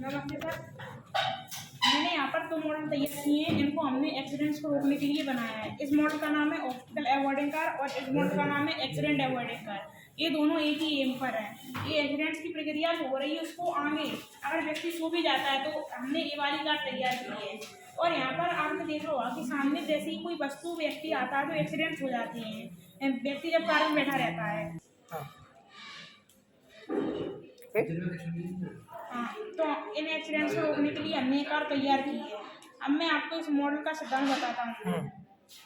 नमस्ते सर। मैंने यहाँ पर 2 मॉडल तैयार किए हैं। इनको हमने एक्सीडेंट्स को रोकने के लिए बनाया है। इस मॉडल का नाम है ऑब्स्टिकल अवॉइडिंग कार और इस मॉडल का नाम है एक्सीडेंट अवॉइडिंग कार। ये दोनों एक ही एम पर है। ये एक्सीडेंट्स की प्रक्रिया जो हो रही है उसको आगे अगर व्यक्ति सो भी जाता है तो हमने ये वाली कार तैयार की है। और यहाँ पर आपने देखा होगा कि सामने जैसे ही कोई वस्तु व्यक्ति आता है तो एक्सीडेंट्स हो जाते हैं, व्यक्ति जब कार में बैठा रहता है। हाँ, तो इन एक्सीडेंट्स को रोकने के लिए हमने ये कार तैयार की है। अब मैं आपको इस मॉडल का सिद्धांत बताता हूँ।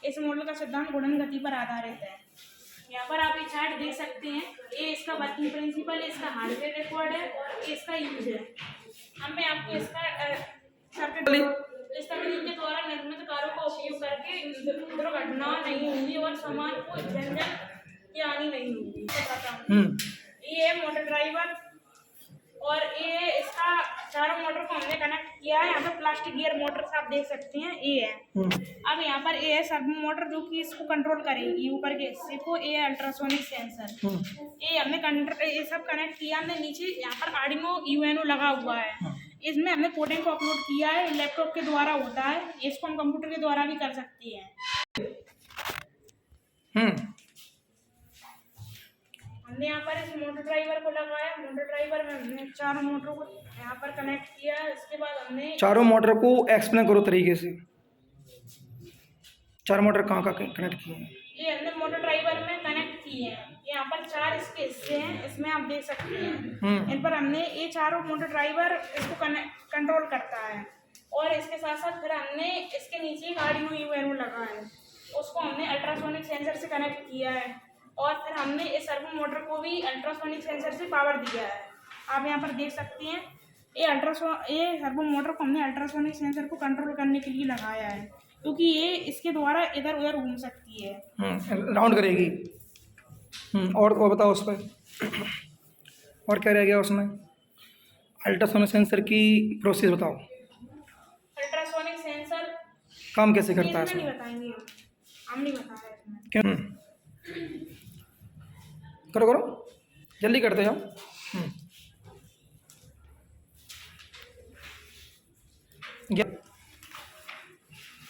इस मॉडल का सिद्धांत गुणन गति पर आधारित है। यहाँ पर आप ये चार्ट देख सकते हैं। ये इसका वर्किंग प्रिंसिपल है, इसका हार्डवेयर रिकॉर्ड है और ये इसका यूज है। अब मैं आपको इसका सर्किट इस तकनीक के द्वारा निर्मित कारों का उपयोग करके दुर्घटना नहीं होगी और सामान को झंझट की हानि नहीं होगी बताता हूँ। ये है मोटर ड्राइवर और ये इसका चारों मोटर को हमने कनेक्ट किया है। यहाँ पर प्लास्टिक गियर मोटर आप देख सकते हैं, ये है। अब यहाँ पर ये है सर्वो मोटर जो कि इसको कंट्रोल करेगी ऊपर के हिस्से को। ये है अल्ट्रासोनिक सेंसर। ये हमने ये सब कनेक्ट किया। हमने नीचे यहाँ पर आर्डिनो यूएनओ लगा हुआ है। इसमें हमने कोडिंग को अपलोड किया है। लैपटॉप के द्वारा होता है, इसको हम कंप्यूटर के द्वारा भी कर सकते हैं। हमने यहाँ पर इस मोटर ड्राइवर को लगाया। मोटर ड्राइवर में हमने चारों मोटरों को यहाँ पर कनेक्ट किया। इसके बाद हमने चारों मोटर को एक्सप्लेन करो तरीके से। चार मोटर कहाँ कहाँ कनेक्ट किए हैं? ये हमने मोटर ड्राइवर में कनेक्ट किए हैं। यहाँ पर 4 इसके हिस्से हैं, इसमें आप देख सकते हैं। इन पर हमने ये चारों मोटर ड्राइवर इसको कंट्रोल करता है। और इसके साथ साथ फिर हमने इसके नीचे एक आर्डिनो यूएनओ लगा है, उसको हमने अल्ट्रासोनिक सेंसर से कनेक्ट किया है। और फिर हमने इस सर्वो मोटर को भी अल्ट्रासोनिक सेंसर से पावर दिया है। आप यहाँ पर देख सकते हैं। ये सर्वो मोटर को हमने अल्ट्रासोनिक सेंसर को कंट्रोल करने के लिए लगाया है, क्योंकि ये इसके द्वारा इधर उधर घूम सकती है, राउंड करेगी। और बताओ उस पर और क्या रह गया उसमें? अल्ट्रासोनिक सेंसर की प्रोसेस बताओ। अल्ट्रासोनिक सेंसर काम कैसे करता है? नहीं बताएंगे, हम नहीं बताया इसमें। क्यों? करो करो, जल्दी करते जाओ।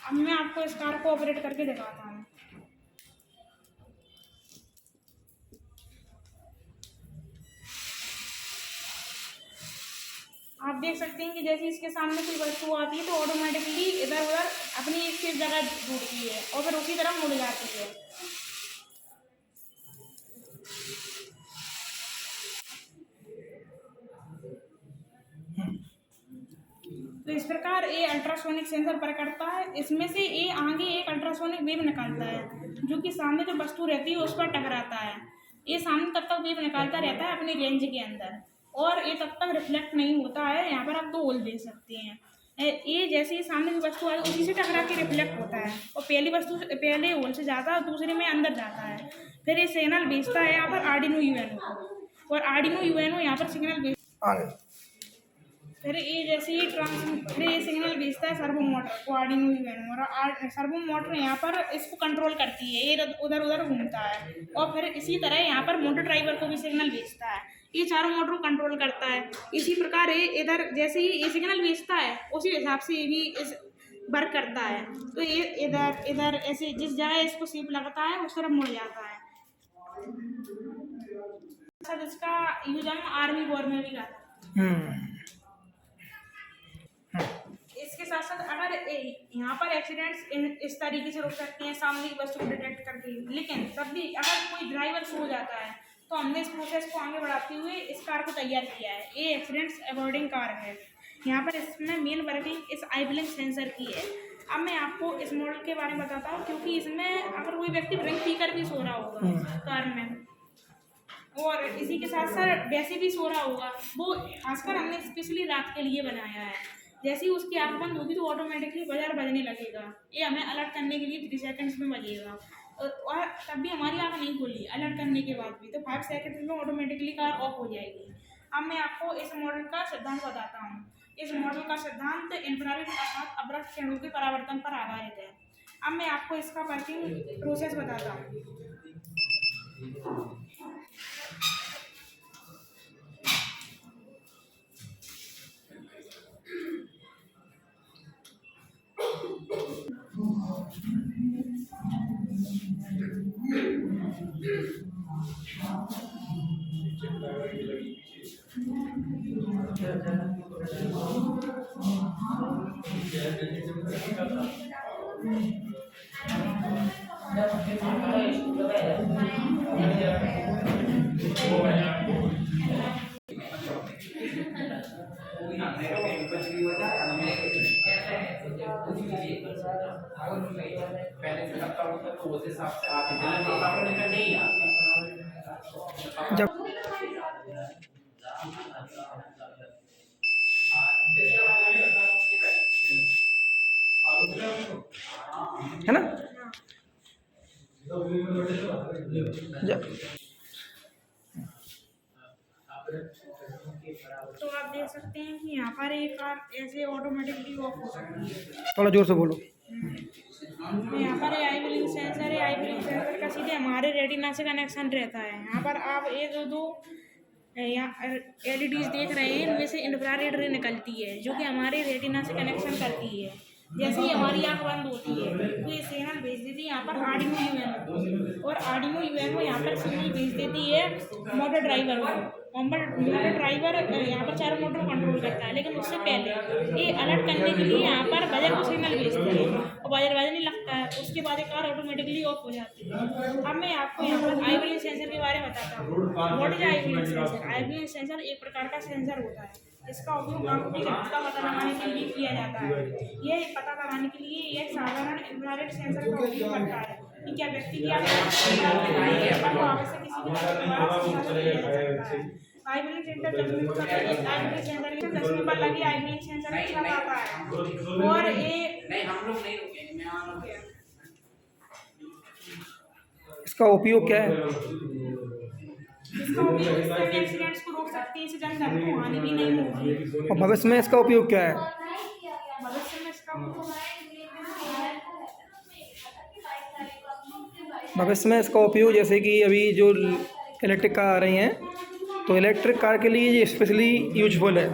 अब मैं आपको इस कार को ऑपरेट करके दिखाता हूँ। आप देख सकते हैं कि जैसे इसके सामने कोई वस्तु आती है तो ऑटोमेटिकली इधर उधर अपनी एक जगह ढूंढती है और फिर उसी तरह मुड़ जाती है। तो इस प्रकार ये अल्ट्रासोनिक सेंसर पर करता है। इसमें से ये आगे एक अल्ट्रासोनिक वेव निकालता है जो कि सामने जो वस्तु रहती है उस पर टकराता है। ये सामने तब तक वेव निकालता रहता है अपनी रेंज के अंदर और ये तब तक रिफ्लेक्ट नहीं होता है। यहाँ पर आप 2 होल देख सकते हैं। ये जैसे ही सामने की वस्तु आती है उसी से टकरा के रिफ्लेक्ट होता है और पहले होल से जाता है और दूसरे में अंदर जाता है। फिर ये सिग्नल भेजता है यहाँ पर आर्डिनो यूएनओ को और आर्डिनो यूएनओ यहाँ पर सिग्नल भेज फिर ये जैसे ही फिर ये सिग्नल भेजता है सर्वो मोटर को आर्डिनो यूएनओ और सर्वो मोटर यहाँ पर इसको कंट्रोल करती है। ये उधर उधर घूमता है और फिर इसी तरह यहाँ पर मोटर ड्राइवर को भी सिग्नल भेजता है। ये चारों मोटर को कंट्रोल करता है। इसी प्रकार ये इधर जैसे ही ये सिग्नल भेजता है उसी हिसाब से ये भी इस वर्क करता है। तो ये इधर इधर ऐसे जिस जगह इसको सीप लगता है उस तरफ मुड़ जाता है। सर इसका यूज हम आर्मी वॉर में भी करते हैं। इसके साथ साथ अगर यहाँ पर एक्सीडेंट्स इस तरीके से रोक सकते हैं सामने की वस्तु को डिटेक्ट करके, लेकिन तब भी अगर कोई ड्राइवर सो जाता है तो हमने इस प्रोसेस को आगे बढ़ाते हुए इस कार को तैयार किया है। ये एक्सीडेंट्स अवॉइडिंग कार है। यहाँ पर इसमें मेन वर्किंग इस आइबलिंग सेंसर की है। अब मैं आपको इस मॉडल के बारे में बताता हूँ, क्योंकि इसमें अगर कोई व्यक्ति ड्रिंक पीकर भी सो रहा होगा कार में और इसी के साथ साथ वैसे भी सो रहा होगा, वो खासकर हमने स्पेशली रात के लिए बनाया है। जैसे ही उसकी आँख बंद होगी तो ऑटोमेटिकली बजार बजने लगेगा। ये हमें अलर्ट करने के लिए 3 सेकंड्स में बजेगा और तब भी हमारी आँख नहीं खुली अलर्ट करने के बाद भी, तो 5 सेकंड्स में ऑटोमेटिकली कार ऑफ हो जाएगी। अब मैं आपको इस मॉडल का सिद्धांत बताता हूँ। इस मॉडल का सिद्धांत इंफ्रारेड अर्थात अवरक्त किरणों के परावर्तन पर आधारित है। अब मैं आपको इसका वर्किंग प्रोसेस बताता हूँ। जब है ना जब तो आप देख सकते हैं कि यहाँ पर एक कार ऐसे ऑटोमेटिकली ऑफ हो सकती है। थोड़ा जोर से बोलो। तो यहाँ पर आई ब्लिंक सेंसर है। आई ब्लिंक सेंसर का सीधे हमारे रेटिना से कनेक्शन रहता है। यहाँ पर आप एक दो यहाँ एलईडीज देख रहे हैं, इनमें से इंफ्रारेड रे निकलती है जो कि हमारे रेटिना से कनेक्शन करती है। जैसे ही हमारी आँख बंद होती है तो ये सिग्नल भेज देती है यहाँ पर आर्डिनो यूएनओ, और आर्डिनो यूएनओ यहाँ पर सिग्नल भेज देती है मोटर ड्राइवर को। मोटर ड्राइवर यहाँ पर चारों मोटर कंट्रोल करता है, लेकिन उससे पहले ये अलर्ट करने के लिए यहाँ पर बजर को सिग्नल भेजती है और बजर बजने लगता है। उसके बाद ये कार ऑटोमेटिकली ऑफ हो जाती है। अब मैं आपको यहाँ पर आई ब्लिंक सेंसर के बारे में बताता हूँ। What is I blink sensor? I blink sensor एक प्रकार का सेंसर होता है। इसका उपयोग आंखों की गति का पता लगाने के लिए किया जाता है। यह पता लगाने के लिए एक साधारण इंफ्रारेड सेंसर का उपयोग करता है कि क्या व्यक्ति की आँख आवश्यक किसी भी आई ब्लिंक सेंसर चश्मे पर लगी आई ब्लिंक सेंसर के चश्मे पर लगी आई ब्लिंक सेंसर के साथ आता है। और ये नहीं, हम लोग नहीं रुकेंगे, मैं आ रहा हूँ। इसका उपयोग क्या है? इसका उपयोग इससे एक्सीडेंट्स को रोक सकते हैं, इससे जनधन को हानि भी नहीं होगी। और भविष्य में इसका उपयोग क्या है? भविष्य में इसका भविष्य में इसका उपयोग जैसे कि अभी जो इलेक्ट्रिक कार आ रही हैं, तो इलेक्ट्रिक कार के लिए ये स्पेशली यूजफुल है।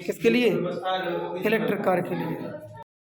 किसके लिए? इलेक्ट्रिक कार के लिए।